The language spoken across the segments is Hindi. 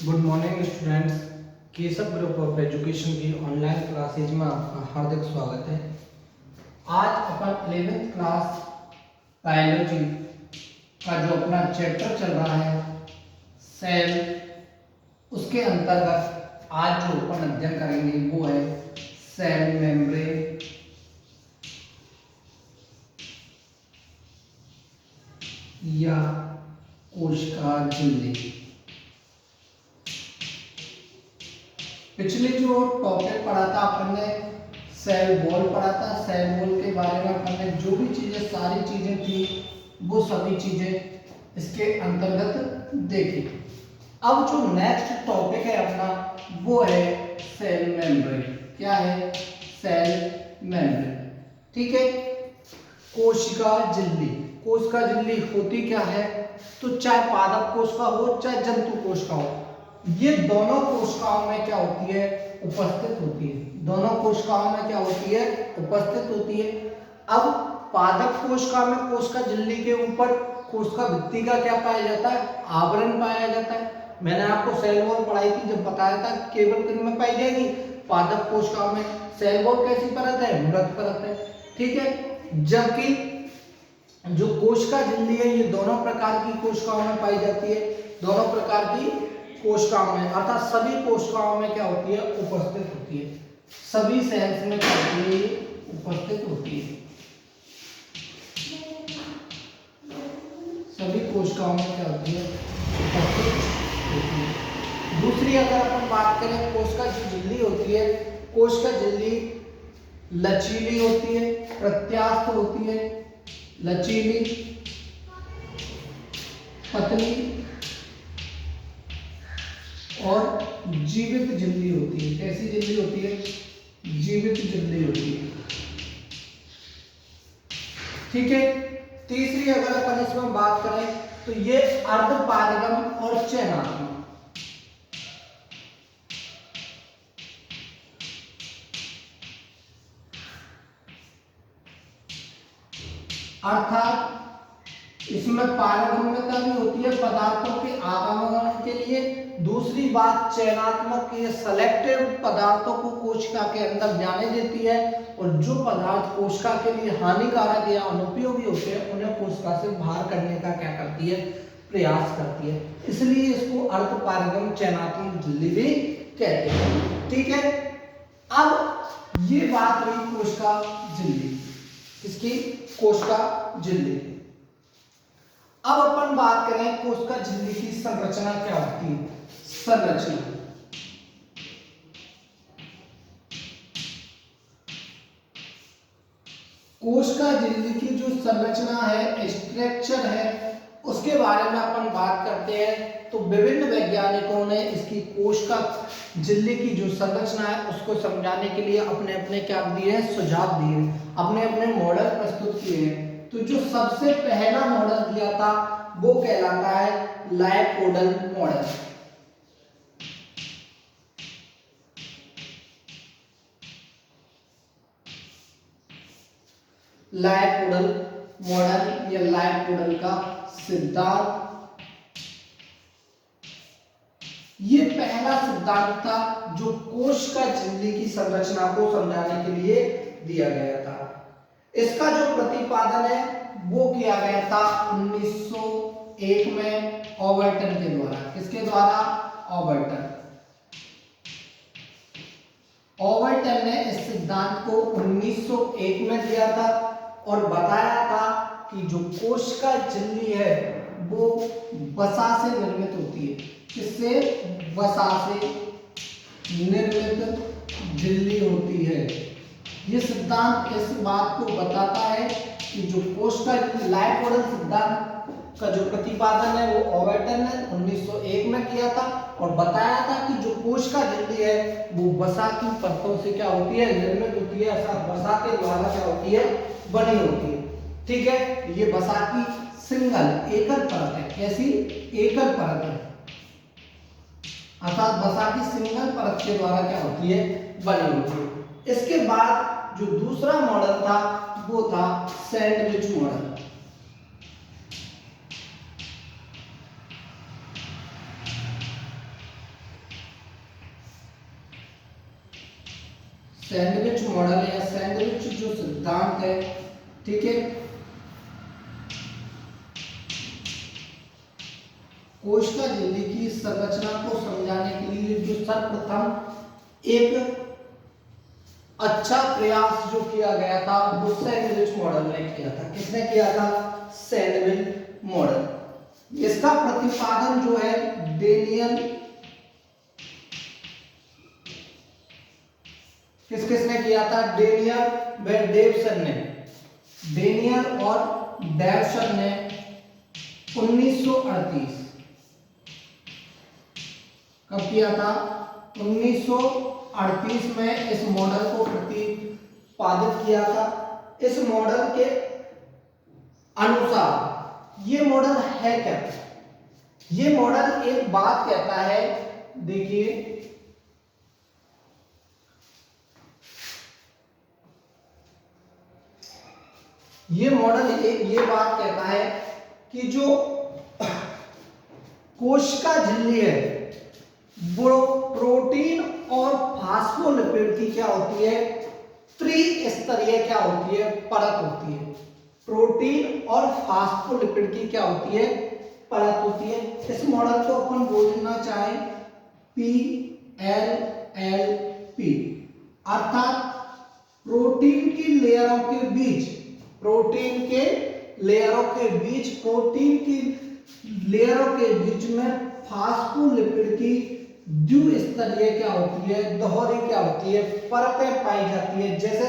Good morning students. Keshav group of education की ऑनलाइन क्लासेज में आपका हार्दिक स्वागत है। आज अपन 11th क्लास बायोलॉजी का जो अपना चैप्टर चल रहा है सेल, उसके अंतर्गत आज जो अपन अध्ययन करेंगे वो है सेल मेम्ब्रेन या कोशिका झिल्ली। पिछले जो टॉपिक पढ़ा था अपन ने सेल वॉल पढ़ा था। सेल वॉल के बारे में अपन ने जो भी चीजें सारी चीजें थी वो सभी चीजें इसके अंतर्गत देखी। अब जो नेक्स्ट टॉपिक है अपना वो है सेल मेम्ब्रेन। क्या है? Cell membrane. ठीक है। कोशिका झिल्ली। कोशिका झिल्ली होती क्या है? तो चाहे पादप कोशिका हो चाहे जंतु कोशिका हो, ये दोनों कोशिकाओं में क्या होती है? उपस्थित होती है। दोनों कोशिकाओं में क्या होती है? उपस्थित होती है। अब पादप कोशिका में कोशिका झिल्ली के ऊपर कोशिका भित्ति का क्या पाया जाता है? आवरण पाया जाता है। मैंने आपको सेल वॉल पढ़ाई थी जब बताया था केवल किन में पाई जाएगी? पादप कोशिकाओं में। सेल वॉल कैसी परत है? मृत परत है। ठीक है। जबकि जो कोशिका झिल्ली है ये दोनों प्रकार की कोशिकाओं में पाई जाती है। दोनों प्रकार की कोशिकाओं में, अर्थात सभी कोशिकाओं में क्या होती है? उपस्थित होती है। सभी सेल्स में क्या होती है? उपस्थित होती है। सभी कोशिकाओं में क्या होती है? उपस्थित होती है। दूसरी अगर अपन बात करें, कोशिका जो झिल्ली होती है, कोशिका झिल्ली लचीली होती है, प्रत्यास्थ होती है, लचीली, पतली और जीवित झिल्ली होती है। कैसी झिल्ली होती है? जीवित झिल्ली होती है। ठीक है। तीसरी अगर अपन इसमें बात करें तो ये अर्धपारगम और चयनात्मक। अर्थात इसमें पारगम्यता भी होती है पदार्थों के आगमन के लिए। दूसरी बात, चयनात्मक, ये सेलेक्टिव पदार्थों को कोशिका के अंदर जाने देती है और जो पदार्थ कोशिका के लिए हानिकारक या अनुपयोगी होते हैं उन्हें कोशिका से बाहर करने का क्या करती है? प्रयास करती है। इसलिए इसको अर्धपारगम चयनात्मक झिल्ली भी कहते हैं। ठीक है। अब ये बात हुई कोशिका झिल्ली, इसकी कोशिका झिल्ली। अब अपन बात करें कोशिका झिल्ली की संरचना क्या होती है। संरचना, कोशिका झिल्ली की जो संरचना है, स्ट्रक्चर है, उसके बारे में अपन बात करते हैं तो विभिन्न वैज्ञानिकों ने इसकी कोशिका झिल्ली की जो संरचना है उसको समझाने के लिए अपने अपने क्या दिए हैं? सुझाव दिए हैं, अपने अपने मॉडल प्रस्तुत किए हैं। तो जो सबसे पहला मॉडल दिया था वो कहलाता है लायपोडल मॉडल। लायपोडल मॉडल या लायपोडल का सिद्धांत, ये पहला सिद्धांत था जो कोशिका झिल्ली की संरचना को समझाने के लिए दिया गया था। इसका जो प्रतिपादन है वो किया गया था 1901 में ओवर्टन के द्वारा। किसके द्वारा? ओवर्टन। ओवर्टन ने इस सिद्धांत को 1901 में दिया था और बताया था कि जो कोशिका झिल्ली है वो वसा से निर्मित होती है। किससे? वसा से निर्मित झिल्ली होती है। ये सिद्धांत इस बात को बताता है कि जो कोशिका लायपोडल सिद्धांत का जो प्रतिपादन है वो ओवर्टन ने 1901 में किया था और बताया था कि जो कोशिका झिल्ली है वो वसा की परतों से क्या होती है? निर्मित होती है, अर्थात वसा के द्वारा क्या होती है? बनी होती है। ठीक है। ये वसा की सिंगल एकल परत है। कैसी? एकल परत है, अर्थात वसा की सिंगल परत के द्वारा क्या होती है? बनी होती है। इसके बाद जो दूसरा मॉडल था वो था सैंडविच मॉडल। सैंडविच मॉडल या सैंडविच जो सिद्धांत है, ठीक है, कोशिका झिल्ली की संरचना को समझाने के लिए जो सर्वप्रथम एक अच्छा प्रयास जो किया गया था वो सैंडविच मॉडल ने किया था। किसने किया था? Sandwich model. इसका प्रतिपादन जो है डेनियल, किसने किया था? डेनियल व डेवसन ने, डेनियल और डेवसन ने 1938 कब किया था? 1938 में इस मॉडल को प्रतिपादित किया था। इस मॉडल के अनुसार ये मॉडल है क्या? ये मॉडल एक बात कहता है, देखिए ये मॉडल ये बात कहता है कि जो कोशिका झिल्ली है वो प्रोटीन और फास्फोलिपिड की क्या होती है? त्रिस्तरीय क्या होती है? परत होती है। प्रोटीन और फास्फोलिपिड की क्या होती है? परत होती है। इस मॉडल को अपन बोलना चाहें PLLP, अर्थात प्रोटीन की लेयरों के बीच, प्रोटीन के लेयरों के बीच, प्रोटीन की लेयरों के बीच में फास्फोलिपिड की द्विस्तरीय क्या होती है? दोहरी क्या होती है? परतें पाई जाती है। जैसे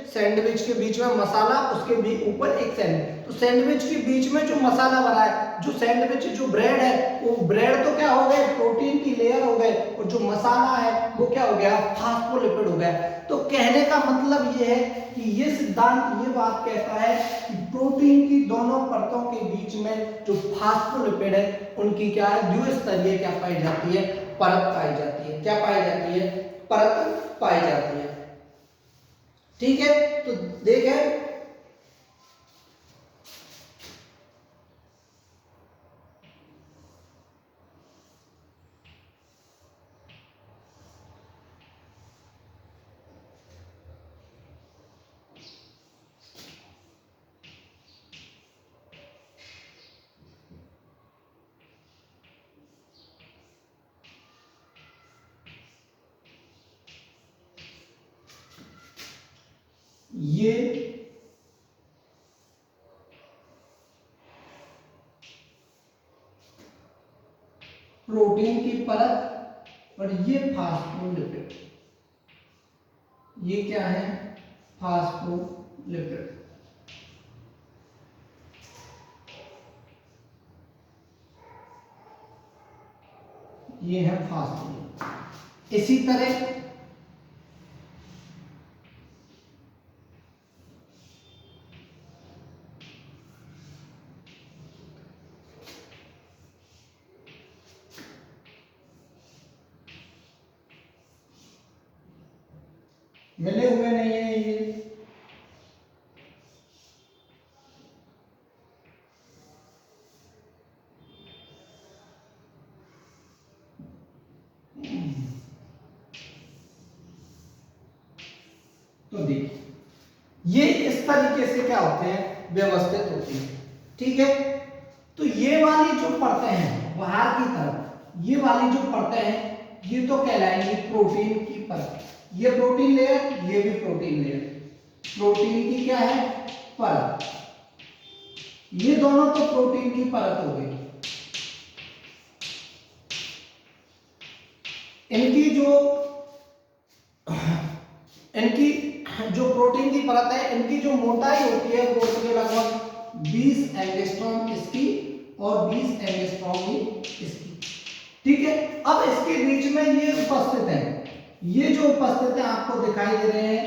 सैंडविच के बीच में मसाला, उसके भी ऊपर एक सैंडविच। तो सैंडविच के बीच में जो मसाला बना है, जो सैंडविच जो ब्रेड है, वो ब्रेड तो क्या हो गए? प्रोटीन की लेयर हो गए, और जो मसाला है वो क्या हो गया? फास्फोलिपिड हो गया। तो कहने का मतलब ये है कि ये सिद्धांत ये बात कहता है कि प्रोटीन की दोनों परतों के बीच में जो फास्फोलिपिड है उनकी क्या है? द्विस्तरीय क्या पाई जाती है? परत पाई जाती है। क्या पाई जाती है? परत पाई जाती है। ठीक है, तो देखें ये प्रोटीन की परत और ये फास्फोलिपिड, ये क्या है? फास्फोलिपिड। ये है फास्फोलिपिड। इसी तरह मिले हुए नहीं है ये, तो देखिए ये इस तरीके से क्या होते हैं? व्यवस्थित होती है। ठीक है, तो ये वाली जो परतें हैं बाहर की तरफ, ये वाली जो परतें हैं ये तो कहलाएंगी प्रोटीन की परत। ये प्रोटीन लेयर, ये भी प्रोटीन लेयर, प्रोटीन की क्या है? परत। ये दोनों तो प्रोटीन की परत हो गई। इनकी जो प्रोटीन की परत है, इनकी जो मोटाई होती है वो होती है लगभग 20 एंगस्ट्रॉम इसकी और 20 एंगस्ट्रॉम ही इसकी। ठीक है, अब इसके बीच में ये उपस्थित है, ये जो उपस्थित है आपको दिखाई दे रहे हैं,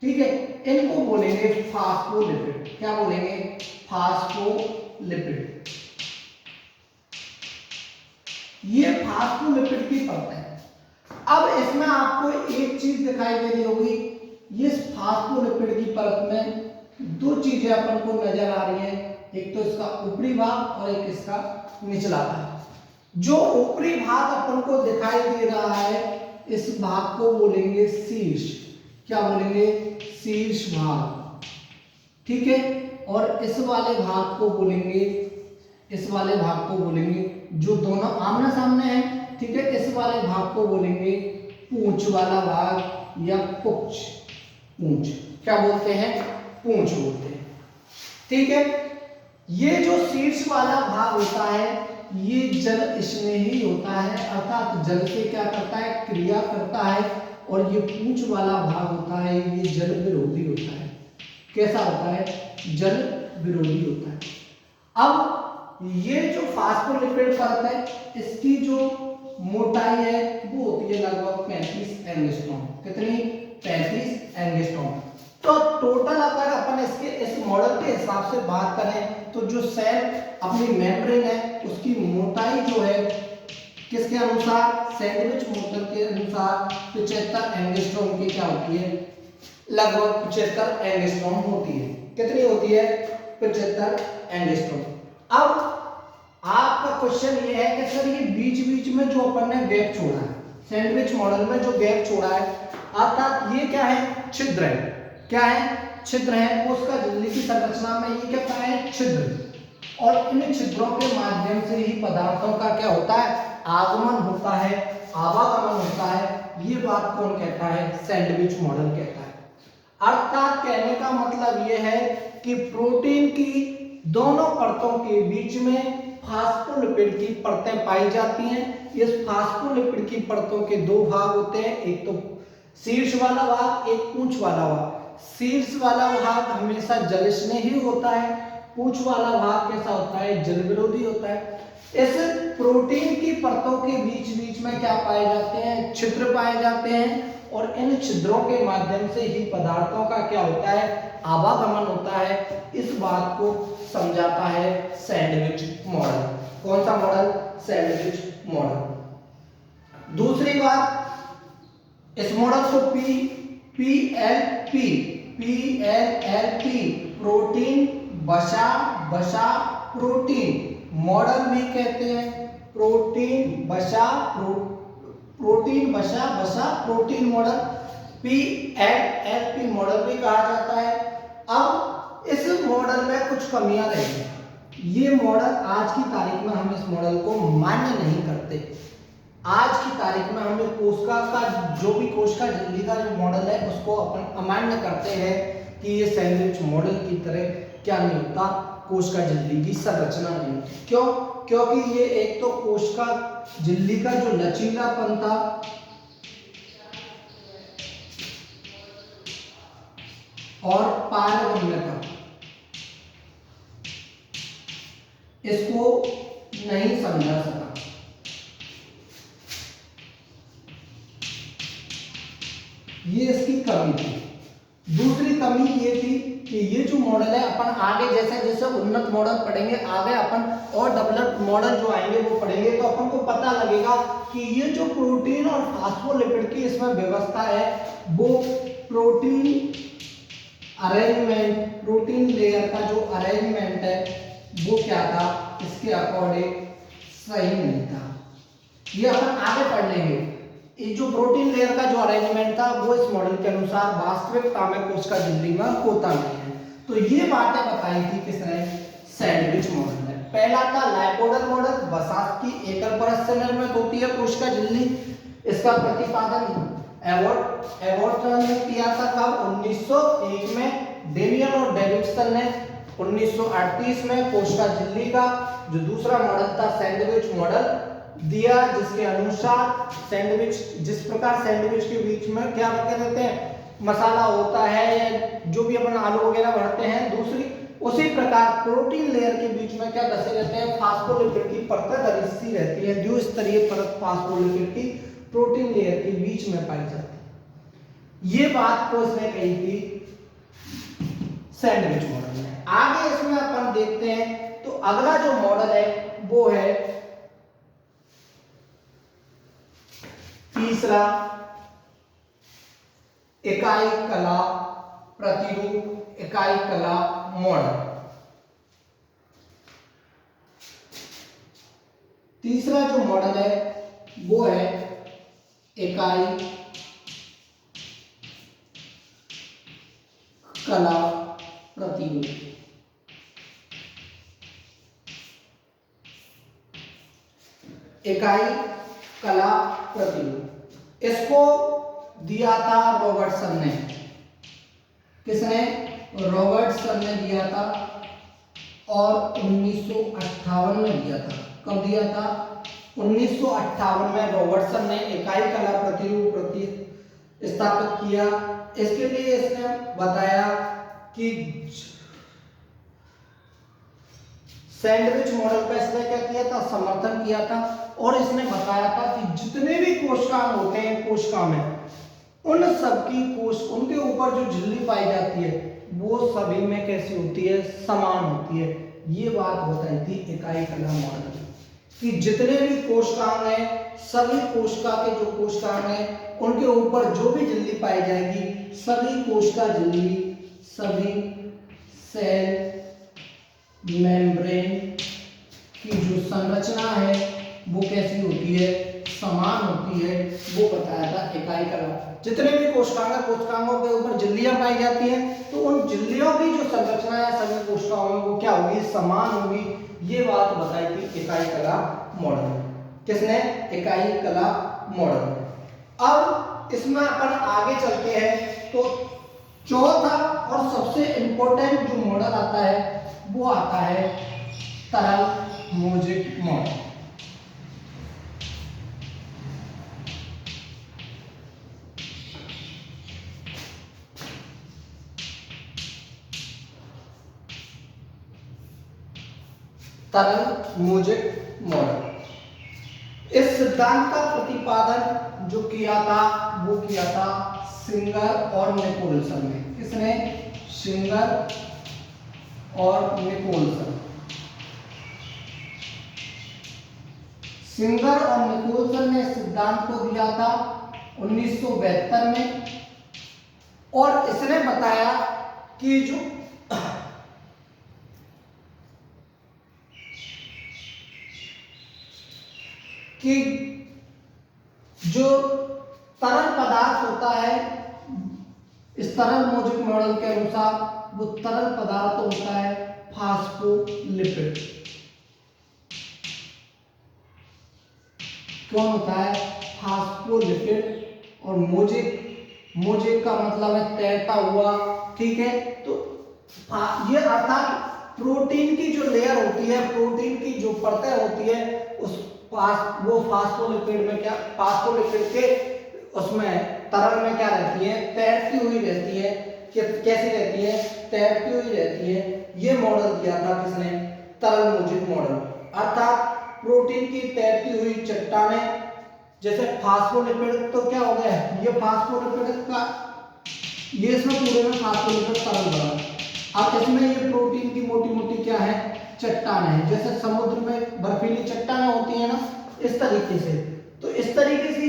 ठीक है, इनको बोलेंगे फास्फोलिपिड। क्या बोलेंगे? फास्फोलिपिड। ये फास्फोलिपिड की परत है। अब इसमें आपको एक चीज दिखाई दे रही होगी, ये फास्फोलिपिड की परत में दो चीजें अपन को नजर आ रही है, एक तो इसका ऊपरी भाग और एक इसका निचला भाग। जो ऊपरी भाग अपन को दिखाई दे रहा है इस भाग को बोलेंगे शीर्ष। क्या बोलेंगे? शीर्ष भाग। ठीक है। और इस वाले भाग को बोलेंगे, इस वाले भाग को बोलेंगे जो दोनों आमने सामने हैं, ठीक है, इस वाले भाग को बोलेंगे पूंछ वाला भाग या पुच्छ। पूंछ क्या बोलते हैं? पूंछ बोलते हैं। ठीक है। ये जो शीर्ष वाला भाग होता है ये जल इसमें ही होता है, अर्थात जल से क्या करता है? क्रिया करता है। और ये पूंछ वाला भाग होता है ये जल विरोधी होता है। कैसा होता है? जल विरोधी होता है। अब ये जो फास्फोलिपिड परत है इसकी जो मोटाई है वो होती है लगभग 35 एंगस्ट्रॉम। कितनी? 35 एंगस्ट्रॉम। तो टोटल अगर अपन इसके इस मॉडल के हिसाब से बात करें तो जो सेल अपनी मेम्ब्रेन है उसकी मोटाई जो है किसके अनुसार? सैंडविच मॉडल के अनुसार 75 एंगस्ट्रॉम की क्या होती है? लगभग 75 एंगस्ट्रॉम होती है। कितनी होती है? 75 एंगस्ट्रॉम। अब आपका क्वेश्चन ये है कि सर ये बीच बीच में जो अपन ने गैप छोड़ा है, सैंडविच मॉडल में जो गैप छोड़ा है, अर्थात ये क्या है? छिद्र है। क्या है? छिद्र है। कोशिका झिल्ली की संरचना में ये क्या है? छिद्र। और इन छिद्रों के माध्यम से ही पदार्थों का क्या होता है? आगमन होता है, आवागमन होता है। ये बात कौन कहता है? सैंडविच मॉडल कहता है। अर्थात कहने का मतलब ये है कि प्रोटीन की दोनों परतों के बीच में फास्फोलिपिड की परतें पाई जाती हैं। इस फास्फोलिपिड की परतों के दो भाग होते हैं, एक तो शीर्ष वाला भाग, एक पूंछ वाला भाग। शीर्ष वाला भाग हमेशा जल स्नेही होता है, पूंछ वाला भाग कैसा होता है? जल विरोधी होता है। इस प्रोटीन की परतों के बीच बीच में क्या पाए जाते हैं? छिद्र पाए जाते हैं। और इन छिद्रों के माध्यम से ही पदार्थों का क्या होता है? आवागमन होता है। इस बात को समझाता है सैंडविच मॉडल। कौन सा मॉडल? Sandwich model. दूसरी बात, इस मॉडल को PLP प्रोटीन वसा प्रोटीन मॉडल भी कहते हैं। प्रोटीन वसा प्रोटीन मॉडल, PLP मॉडल भी कहा जाता है। अब इस मॉडल में कुछ कमियां रही। ये मॉडल आज की तारीख में हम इस मॉडल को मान्य नहीं करते। आज की तारीख में हमें कोशिका का जो भी कोशिका झिल्ली का जो मॉडल है उसको अपन अमान्य करते हैं कि ये सैंडविच मॉडल की तरह क्या नहीं होता? कोशिका झिल्ली की संरचना नहीं होती। क्यों? क्योंकि ये एक तो कोशिका झिल्ली का जो लचीलापन था और पारगम्यता इसको नहीं समझा सका। ये इसकी कमी थी। दूसरी कमी ये थी कि ये जो मॉडल है अपन आगे जैसे जैसे उन्नत मॉडल पढ़ेंगे, आगे अपन और डेवलप्ड मॉडल जो आएंगे वो पढ़ेंगे तो अपन को पता लगेगा कि ये जो प्रोटीन और फास्फोलिपिड की इसमें व्यवस्था है वो प्रोटीन अरेंजमेंट, प्रोटीन लेयर का जो अरेंजमेंट है वो क्या था? इसके अकॉर्डिंग सही नहीं था। ये अपन आगे पढ़ लेंगे। ये जो प्रोटीन लेयर का जो अरेंजमेंट था वो इस मॉडल के अनुसार वास्तविकता में कोशिका झिल्ली में होता नहीं है। तो ये बातें बताई थी किसने? सैंडविच मॉडल ने। पहला था लाइपोडल मॉडल, वसा की एकल परत से निर्मित होती है कोशिका झिल्ली। इसका प्रतिपादन एवॉर्टन ने किया था। कब? 1901 में। डेनियल और डेविडसन ने 1938 में कोशिका झिल्ली का जो दूसरा मॉडल था सैंडविच मॉडल दिया, जिसके अनुसार सैंडविच, जिस प्रकार सैंडविच के बीच में क्या रखे रहते हैं? मसाला होता है या जो भी अपन आलू वगैरह भरते हैं, दूसरी उसी प्रकार प्रोटीन लेयर के बीच में क्या दसे रहते हैं? फास्फोलिपिड की परत दरिसी रहती है। द्विस्तरीय परत फास्फोलिपिड की प्रोटीन लेयर के बीच में पाई जाती है। ये बात को इसने कही थी सैंडविच मॉडल में। आगे इसमें अपन देखते हैं तो अगला जो मॉडल है वो है तीसरा, इकाई कला प्रतिरूप इकाई कला मॉडल। तीसरा जो मॉडल है वो है इकाई कला प्रतियोग। इकाई कला प्रतियोग, इसको दिया था रॉबर्टसन ने। किसने? रॉबर्टसन ने दिया था और 1958 में दिया था। कब दिया था? 1958 में रॉबर्टसन ने इकाई कला प्रतिरूप स्थापित किया। इसके लिए इसने बताया कि सैंडविच मॉडल का इसने क्या किया था? समर्थन किया था। और इसने बताया था कि जितने भी कोशिकाएं होते हैं कोशिका में, उन सबकी उनके ऊपर जो झिल्ली पाई जाती है वो सभी में कैसी होती है? समान होती है। ये बात बताई थी इकाई कला मॉडल कि जितने भी कोशिकाएं हैं, सभी कोशिका के जो कोशिकाएं हैं उनके ऊपर जो भी झिल्ली पाई जाएगी, सभी कोशिका झिल्ली, सभी सेल मेम्ब्रेन की जो संरचना है वो कैसी होती है? समान होती है। वो बताया था इकाई कला। जितने भी कोशिकाओं के ऊपर झिल्लियां पाई जाती हैं तो उन झिल्लियों की जो संरचना है सभी कोशिकाओं में वो क्या होगी? समान होगी। ये बात बताई थी इकाई कला मॉडल। किसने? इकाई कला मॉडल। अब इसमें अपन आगे चलते हैं तो चौथा और सबसे इंपॉर्टेंट जो मॉडल आता है वो आता है तरल मोज़ेक मॉडल। तरल मोज़ेक मॉडल। इस सिद्धांत का प्रतिपादन जो किया था वो किया था सिंगर और निकोलसन ने। किसने? सिंगर और निकोलसन। सिंगर और निकोलसन ने सिद्धांत को दिया था 1972 में। और इसने बताया कि जो तरल पदार्थ होता है, इस तरल मोज़ेक मॉडल के अनुसार वो तरल पदार्थ होता है फास्फोलिपिड। कौन होता है? फास्फोलिपिड। और मोज़ेक का मतलब है तैरता हुआ। ठीक है, तो ये अर्थात प्रोटीन की जो लेयर होती है, प्रोटीन की जो परतें होती है वो फास्फोलिपिड में क्या? फास्फोलिपिड के उसमें तरल में क्या रहती है? तैरती हुई रहती है। कैसी रहती है? तैरती हुई रहती है। ये मॉडल दिया था किसने? तरल मोज़ेक मॉडल। अर्थात प्रोटीन की तैरती हुई चट्टानें, जैसे फास्फोलिपिड तो क्या हो गया? ये फास्फोलिपिड का ये इसमें पूरे में फास्फोलिपिड तरल बना। अब इसमें ये प्रोटीन की मोटी मोटी क्या है? चट्टानें हैं। जैसे समुद्र में बर्फीली चट्टानें होती है ना, इस तरीके से। तो इस तरीके से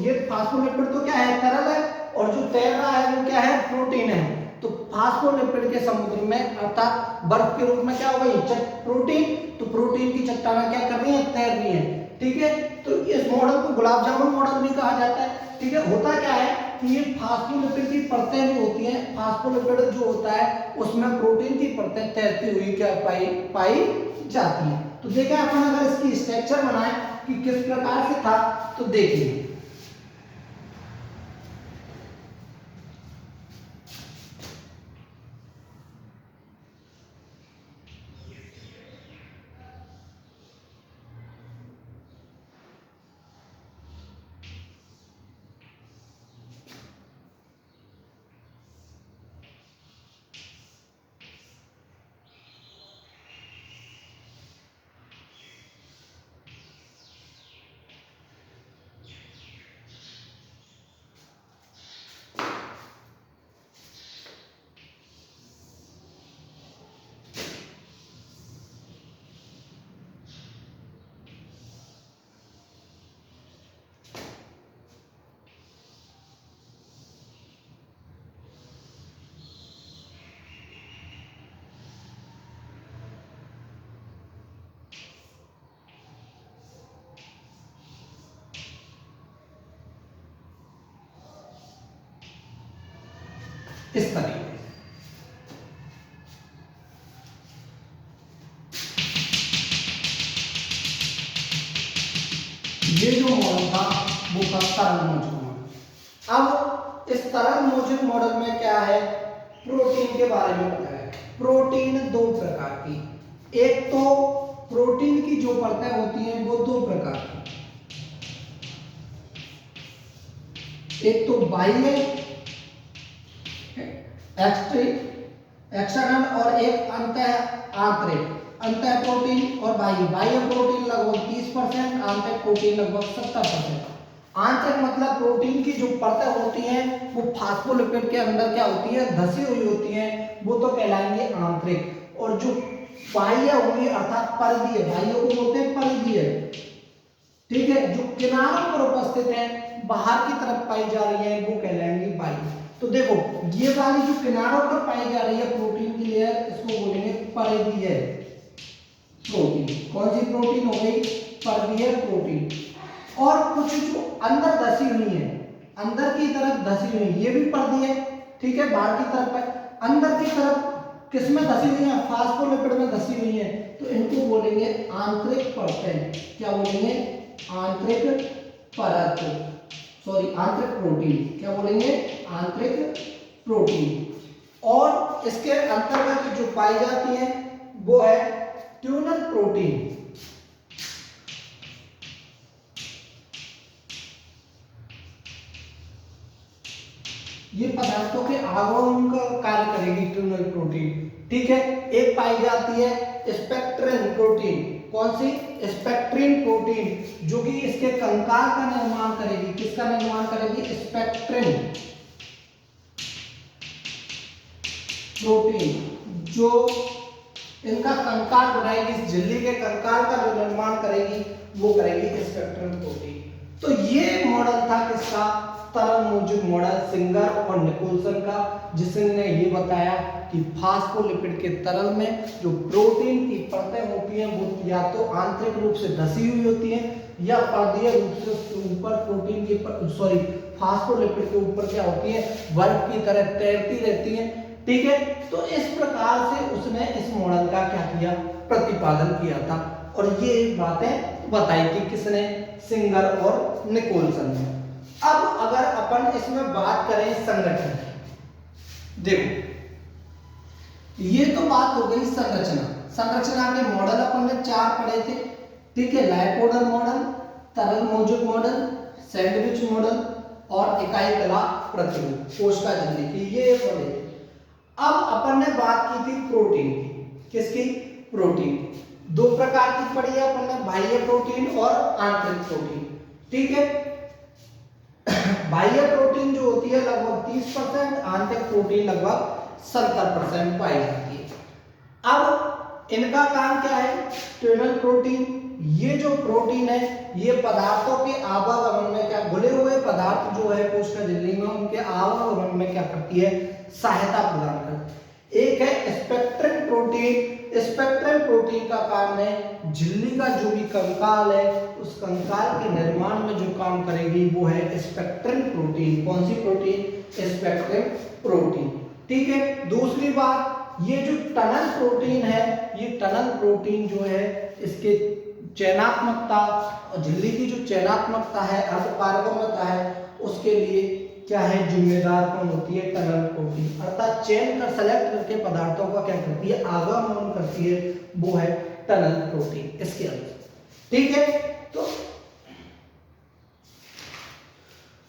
ये फास्फोलिपिड तो क्या है? तरल है। और जो तैर रहा है वो क्या है? प्रोटीन है। तो फास्फोलिपिड के समुद्र में अर्थात बर्फ के रूप में क्या हो गई? प्रोटीन। तो प्रोटीन की चट्टानें क्या कर रही हैं? तैर रही हैं। ठीक है, तो इस मॉडल को गुलाब जामुन मॉडल भी कहा जाता है। ठीक है, होता क्या है कि ये फास्फोलिपिड की परतें जो होती हैं, फास्फोलिपिड जो होता है उसमें प्रोटीन की परतें तैरती हुई क्या पाई जाती हैं। तो देखा अपन अगर इसकी स्ट्रक्चर बनाए कि किस प्रकार से था तो देखिए। इस तरीके से। ये जो मॉडल था वो था तरल मौजूद मॉडल। अब इस तरल मौजूद मॉडल में क्या है, प्रोटीन के बारे में बताया। प्रोटीन दो प्रकार की, एक तो प्रोटीन की जो परतें होती हैं वो दो प्रकार की, एक तो बाह्य एक्सटर्नल और एक अंतः आंतरिक। अंतः प्रोटीन और बाह्य। बाह्य प्रोटीन लगभग 30%, आंतरिक प्रोटीन लगभग 70%। आंतरिक मतलब प्रोटीन की जो परतें होती हैं वो फास्फोलिपिड के अंदर क्या होती है, धसी हुई होती हैं, वो तो कहलाएंगे आंतरिक। और जो बाह्य होंगी अर्थात परिधीय, बाह्य को बोलते हैं परिधीय, ठीक है, जो किनारों पर उपस्थित हैं, बाहर की तरफ पाई जा रही है, वो कहलाएंगी बाह्य। तो देखो ये वाली जो किनारों पर पाई जा रही है प्रोटीन की लेयर, इसको बोलेंगे परिधीय प्रोटीन। कौन सी प्रोटीन हो गई, परिधीय प्रोटीन। और कुछ जो अंदर धसी हुई है, अंदर की तरफ धसी हुई, ये भी परिधीय, ठीक है, बाहर की तरफ है। अंदर की तरफ किसमें धसी हुई है, फास्फोलिपिड में धसी हुई है, तो इनको बोलेंगे आंतरिक परतें। क्या बोलेंगे, आंतरिक परत, सॉरी आंतरिक प्रोटीन। क्या बोलेंगे, आंतरिक प्रोटीन। और इसके अंतर्गत जो पाई जाती है वो है ट्यूनल प्रोटीन। ये पदार्थों के आगमन का कार्य करेगी ट्यूनल प्रोटीन, ठीक है। एक पाई जाती है स्पेक्ट्रिन प्रोटीन। कौन सी, स्पेक्ट्रिन प्रोटीन, जो कि इसके कंकाल का निर्माण करेगी। किसका निर्माण करेगी, स्पेक्ट्रिन प्रोटीन, जो इनका कंकाल बनाएगी, इस झिल्ली के कंकाल का जो निर्माण करेगी वो करेगी स्पेक्ट्रिन प्रोटीन। तो ये मॉडल था किसका, तरल मौजूद मॉडल सिंगर और निकोलसन का, जिसने ये बताया कि फास्फोलिपिड के तरल में जो प्रोटीन की परतें होती हैं वो या तो आंतरिक रूप से धसी हुई होती हैं या परिधीय रूप से उसके ऊपर प्रोटीन के सॉरी फास्फोलिपिड के ऊपर क्या होती है, बर्फ की तरह तैरती रहती हैं, ठीक है। तो इस प्रकार से उसने इस मॉडल का क्या किया, प्रतिपादन किया था। और ये बातें बताई थी किसने, सिंगर और निकोलसन ने। अब अगर अपन इसमें बात करें संगठन, देखो ये तो बात हो गई संरचना। संरचना के मॉडल अपन ने 4 पढ़े थे, ठीक है, लाइपोडल मॉडल, तरल मौजूद मॉडल, सैंडविच मॉडल और इकाई कला प्रतिरूप, कोशिका झिल्ली की, ये पढ़े। अब अपन ने बात की थी प्रोटीन की, किसकी, प्रोटीन। दो प्रकार की पढ़ी है अपन ने, बाह्य प्रोटीन और आंतरिक प्रोटीन, ठीक है। बाह्य प्रोटीन जो होती है लगभग 30%, आंतरिक प्रोटीन लगभग 70% पाई जाती है। अब इनका काम क्या है, ट्यूनल प्रोटीन। ये जो प्रोटीन है ये पदार्थों के आवागमन में क्या, घुले हुए पदार्थ जो है कोशिका झिल्ली में, उनके आवागमन में क्या करती है, सहायता प्रदान करती है। एक है स्पेक्ट्रिन प्रोटीन। स्पेक्ट्रिन प्रोटीन का काम है झिल्ली का जो भी कंकाल है उस कंकाल के निर्माण में जो काम करेगी वो है स्पेक्ट्रिन प्रोटीन। कौन सी प्रोटीन, स्पेक्ट्रिन प्रोटीन, ठीक है। दूसरी बात, ये जो टनल प्रोटीन है, ये टनल प्रोटीन जो है इसके चयनात्मकता, झिल्ली की जो चयनात्मकता है, अर्धपारगम्यता है, उसके लिए क्या है, जिम्मेदार कौन होती है, टनल प्रोटीन। अर्थात चयन कर, सेलेक्ट करके पदार्थों का क्या करती है, आगमन करती है, वो है टनल प्रोटीन इसके अंदर, ठीक है। तो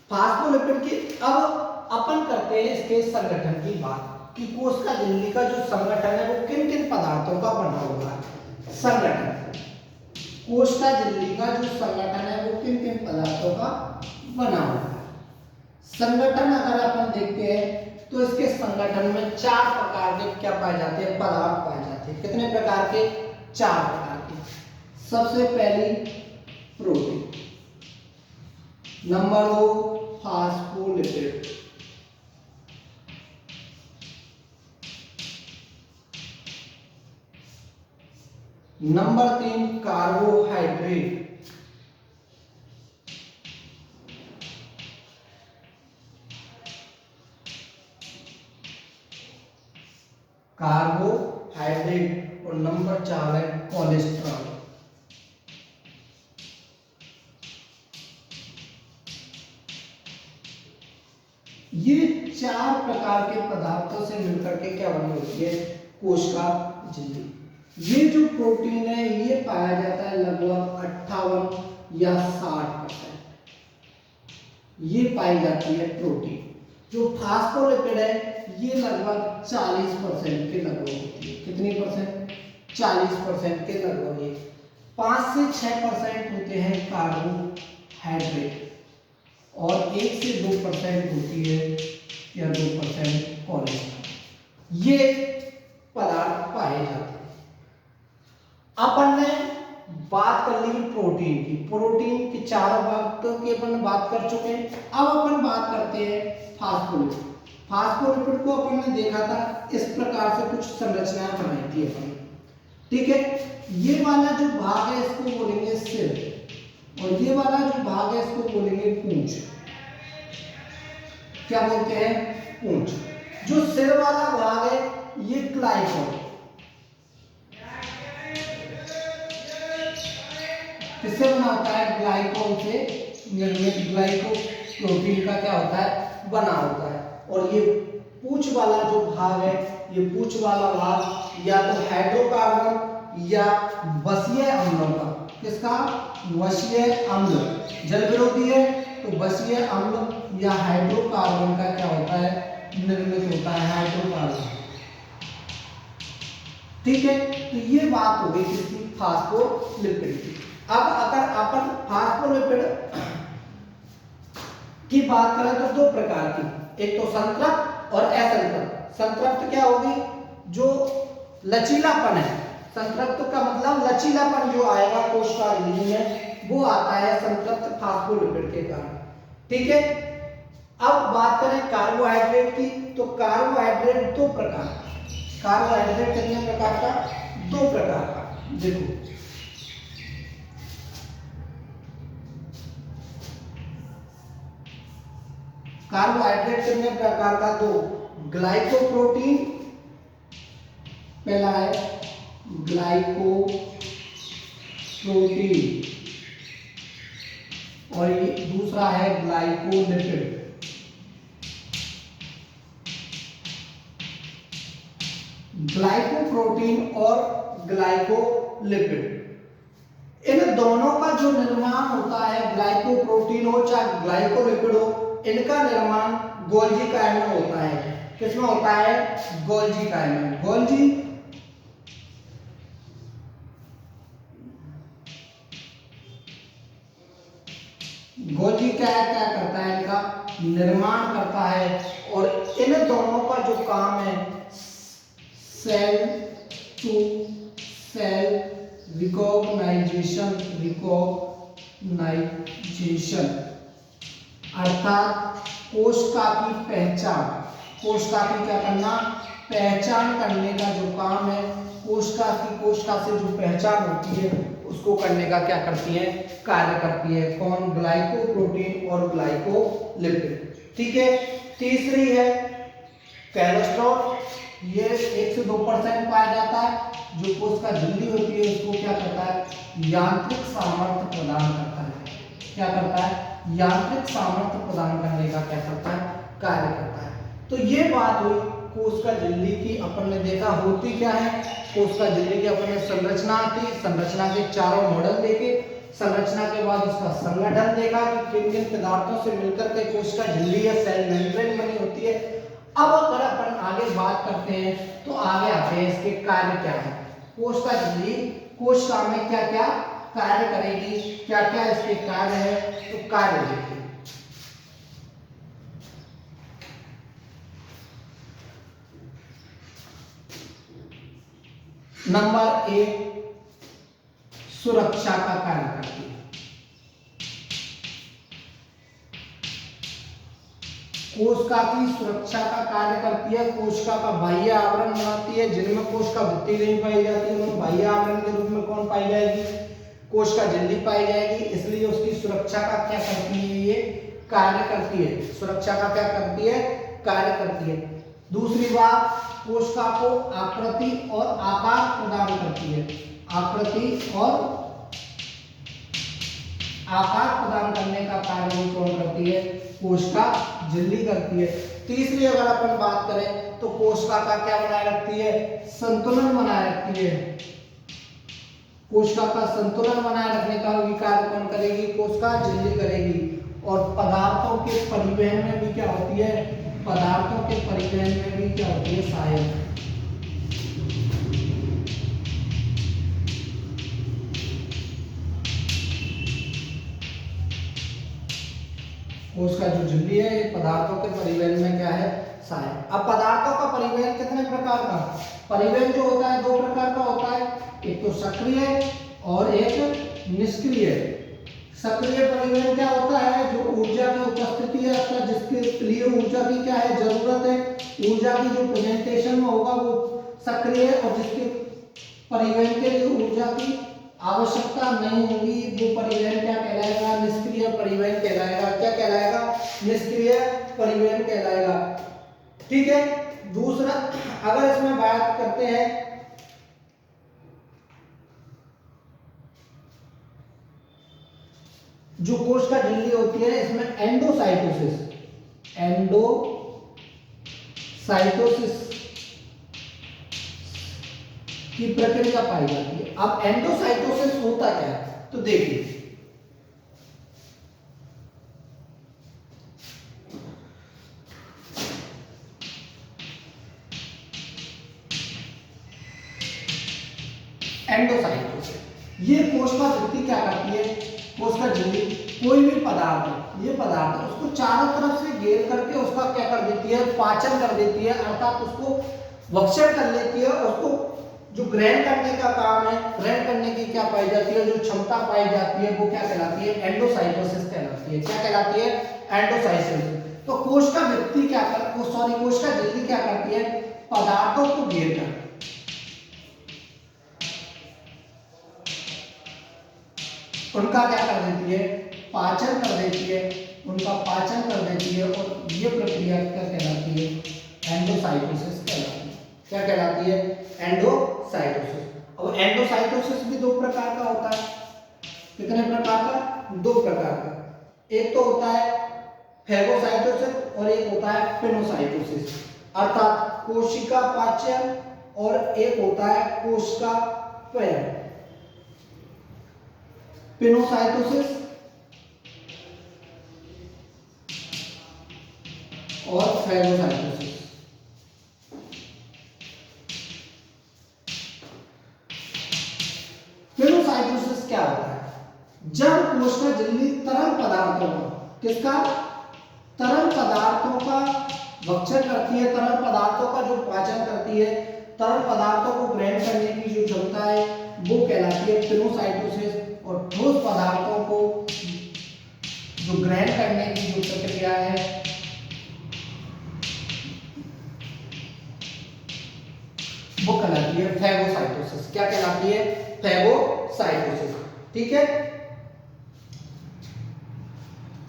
फास्फोलिपिड की अब अपन करते हैं इसके संगठन की बात, कि कोशिका झिल्ली का जो संगठन है वो किन किन पदार्थों का बना हुआ है। संगठन, कोशिका झिल्ली का जो संगठन है वो किन किन पदार्थों का बना हुआ है। संगठन अगर अपन देखते हैं तो इसके संगठन में 4 प्रकार के क्या पाए जाते हैं, पदार्थ पाए जाते हैं। कितने प्रकार के, 4 प्रकार के। सबसे पहली protein, number 2 phospholipid, number 3 carbohydrate, carbohydrate और नंबर 4 है कोलेस्ट्रॉल। ये 4 प्रकार के पदार्थों से मिलकर के क्या बनी होती है? कोशिका झिल्ली। ये जो प्रोटीन है ये पाया जाता है लगभग 58 या 60%, ये पाई जाती है प्रोटीन। जो फास्फोलिपिड है ये लगभग 40% के लगभग होती है। कितनी परसेंट? 40% के लगभग। ये 5 से 6% होते हैं कार्बोहाइड्रेट और 1 से 2% होती है या 2% कोलेस्ट्रॉल। ये पदार्थ पाए जाते हैं। अपन ने बात कर ली प्रोटीन की। प्रोटीन के 4 भाग की अपन बात कर चुके हैं। अब अपन बात करते हैं फास्फोलिपिड। फास्फोलिपिड को अपन ने देखा था इस प्रकार से कुछ संरचनाएं बनाई थी अपन, ठीक है। ये वाला जो भाग है इसको बोलेंगे सिर और ये वाला जो भाग है इसको बोलेंगे पूंछ। क्या बोलते हैं? पूंछ। जो सिर वाला भाग है ये ग्लाइकोल, किससे बना होता है? ग्लाइकोल से निर्मित ग्लाइकोप्रोटीन का क्या होता है? बना होता है। और ये पूंछ वाला जो भाग है, ये पूंछ वाला भाग या तो हाइड्रोकार्बन या वसीय अम्लों का, किसका? वसीय अम्ल। जल विरोधी है तो वसीय अम्ल या हाइड्रोकार्बन का क्या होता है? निर्मित होता है हाइड्रोकार्बन, ठीक है। तो ये बात हो गई किसकी? फास्फोलिपिड की। अब अगर अपन फास्फोलिपिड की बात करें तो 2 प्रकार की, एक तो संतृप्त और असंतृप्त। संतृप्त क्या होगी? जो लचीलापन है। संतृप्त का मतलब लचीलापन जो आएगा कोशिका झिल्ली में वो आता है संतृप्त फास्फोलिपिड के कारण, ठीक है। अब बात करें कार्बोहाइड्रेट की, तो कार्बोहाइड्रेट 2 प्रकार का। कार्बोहाइड्रेट कितने प्रकार का? 2 प्रकार का। देखो कार्बोहाइड्रेट कितने प्रकार का? 2। ग्लाइकोप्रोटीन, पहला है ग्लाइकोप्रोटीन और ये दूसरा है ग्लाइकोलिपिड। ग्लाइकोप्रोटीन और ग्लाइकोलिपिड, इन दोनों का जो निर्माण होता है, ग्लाइकोप्रोटीन हो चाहे ग्लाइकोलिपिड हो, इनका निर्माण गोल्गी कायल में होता है। किसमें होता है? गोल्गी कायल में। गोल्गी कायल क्या करता है? इनका निर्माण करता है। और इन दोनों का जो काम है सेल टू सेल रिकॉग्नाइजेशन अर्थात कोशिका की पहचान। कोशिका की क्या करना? पहचान करने का जो काम है, कोशिका से जो पहचान होती है उसको करने का क्या करती है? कार्य करती है। कौन? ग्लाइकोप्रोटीन और ग्लाइकोलिपिड, ठीक है। तीसरी है कोलेस्ट्रॉल। ये 1 से 2% पाया जाता है। जो कोशिका झिल्ली होती है उसको क्या करता है? यांत्रिक सामर्थ्य प्रदान करता है। क्या करता है? यांत्रिक सामर्थ्य प्रदान करने का क्या करता है? कार्य करता है। तो ये बात हुई कोशिका झिल्ली की। अपन ने देखा होती क्या है कोशिका झिल्ली की। अपन ने संरचना की, संरचना के चारों मॉडल देखे, संरचना के बाद उसका संगठन देखा कि किन किन पदार्थों से मिलकर के कोशिका झिल्ली या सेल मेम्ब्रेन बनी होती है। अब अगर अपन आगे बात करते हैं तो आगे आते हैं इसके कार्य क्या है। कोशिका झिल्ली कोशिका में क्या क्या कार्य करेगी, क्या क्या इसके कार्य है, तो कार्य देखिए। नंबर 1 सुरक्षा का कार्य करती है। कोशिका की सुरक्षा का कार्य करती है। कोशिका का बाह्य आवरण बनाती है। जिनमें कोशिका भित्ति नहीं पाई जाती है उनमें बाह्य आवरण के रूप में कौन पाई जाएगी? कोशिका झिल्ली पाई जाएगी। इसलिए उसकी सुरक्षा का क्या करती है? ये कार्य करती है। सुरक्षा का क्या करती है? कार्य करती है। दूसरी बात, कोशिका को आकृति और आकार प्रदान करती है। आकृति और आकार प्रदान करने का कार्य भी कौन करती है? कोशिका झिल्ली करती है। तीसरी अगर अपन बात करें तो कोशिका का क्या बनाए रखती है? संतुलन बनाए रखती है। कोशिका का संतुलन बनाए रखने का भी कार्य कौन करेगी? कोशिका झिल्ली करेगी। और पदार्थों के परिवहन में भी क्या होती है? पदार्थों के परिवहन में भी क्या होती है? सहायक। कोशिका जो झिल्ली है ये पदार्थों के परिवहन में क्या है? सहायक। अब पदार्थों का परिवहन कितने प्रकार का? परिवहन जो होता है दो प्रकार का होता है, एक तो सक्रिय और एक निष्क्रिय। सक्रिय परिवहन क्या होता है? जो ऊर्जा की उपस्थिति है अथवा जिसके लिए ऊर्जा की क्या है? जरूरत है। ऊर्जा की जो प्रेजेंटेशन में होगा वो सक्रिय है, और जिसके परिवहन के लिए ऊर्जा की आवश्यकता नहीं होगी वो परिवहन क्या कहलाएगा? निष्क्रिय परिवहन कहलाएगा। क्या कहलाएगा? निष्क्रिय परिवहन कहलाएगा। ठीक है। दूसरा, अगर इसमें बात करते हैं जो कोशिका झिल्ली होती है इसमें एंडोसाइटोसिस की प्रक्रिया पाई जाती है। अब एंडोसाइटोसिस होता क्या है? तो देखिए, एंडोसाइटोसिस ये कोशिका झिल्ली क्या करती है? कोशिका झिल्ली कोई भी पदार्थ है, ये पदार्थ है, उसको चारों तरफ से घेर करके उसका क्या कर देती है? पाचन कर देती है, अर्थात उसको भक्षण कर लेती है। उसको जो ग्रहण करने का काम है, ग्रहण करने की क्या पाई जाती है? जो क्षमता पाई जाती है वो क्या कहलाती है? एंडोसाइटोसिस कहलाती है। क्या कहलाती है? एंडोसाइटोसिस। तो कोशिका झिल्ली क्या करती है? पदार्थों को घेर कर उनका क्या कर देती है? पाचन कर देती है। उनका पाचन कर देती है, और ये प्रक्रिया क्या कहलाती है? एंडोसाइटोसिस कहलाती है। क्या कहलाती है? एंडोसाइटोसिस। और एंडोसाइटोसिस भी दो प्रकार का होता है। कितने प्रकार का? दो प्रकार का। एक तो होता है फैगोसाइटोसिस और एक होता है पिनोसाइटोसिस, अर्थात कोशिका पाचन, और एक होता है कोशिका पयन। पिनोसाइटोसिस और फैगोसाइटोसिस। पिनोसाइटोसिस क्या होता है? जब कोशिका झिल्ली तरल पदार्थों का, किसका? तरल पदार्थों का भक्षण करती है, तरल पदार्थों का जो पाचन करती है, तरल पदार्थों को ग्रहण करने की जो क्षमता है वो कहलाती है पिनोसाइटोसिस। और ठोस पदार्थों को जो ग्रहण करने की जो प्रक्रिया है वो कहलाती है फैगोसाइटोसिस। क्या कहलाती है? फैगोसाइटोसिस। ठीक है।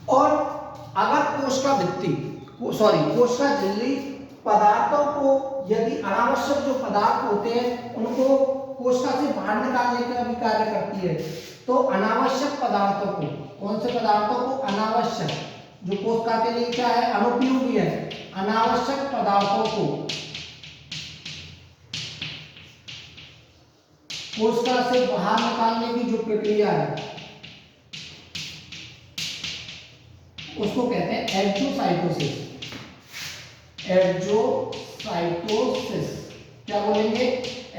और अगर कोशिका झिल्ली पदार्थों को, यदि अनावश्यक जो पदार्थ होते हैं उनको कोशिका से बाहर निकालने का भी कार्य करती है, तो अनावश्यक पदार्थों को, कौन से पदार्थों को? अनावश्यक, जो कोशिका के लिए क्या है? अनुपयोगी है। अनावश्यक पदार्थों को कोशिका से बाहर निकालने की जो प्रक्रिया है उसको कहते हैं एक्सोसाइटोसिस। एक्सोसाइटोसिस क्या बोलेंगे?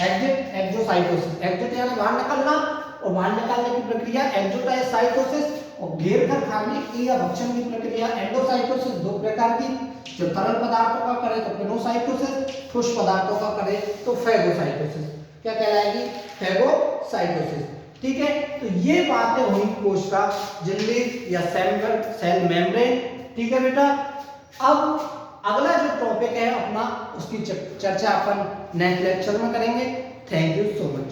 एक्सोसाइटोसिस। एक्सो यानी बाहर निकलना, और बाहर निकालने की प्रक्रिया एक्सोसाइटोसिस, और घेर कर खाने की या भक्षण की प्रक्रिया एंडोसाइटोसिस। दो प्रकार की, जो तरल पदार्थों का करे तो पिनोसाइटोसिस, ठोस पदार्थों का करे तो फैगोसाइटोसिस। क्या कहलाएगी? फैगोसाइटोसिस। ठीक है। तो ये बातें हुई कोशिका झिल्ली या सेल मेम्ब्रेन। ठीक है बेटा। अब अगला जो टॉपिक है अपना, उसकी चर्चा अपन नेक्स्ट लेक्चर में करेंगे। Thank you so much.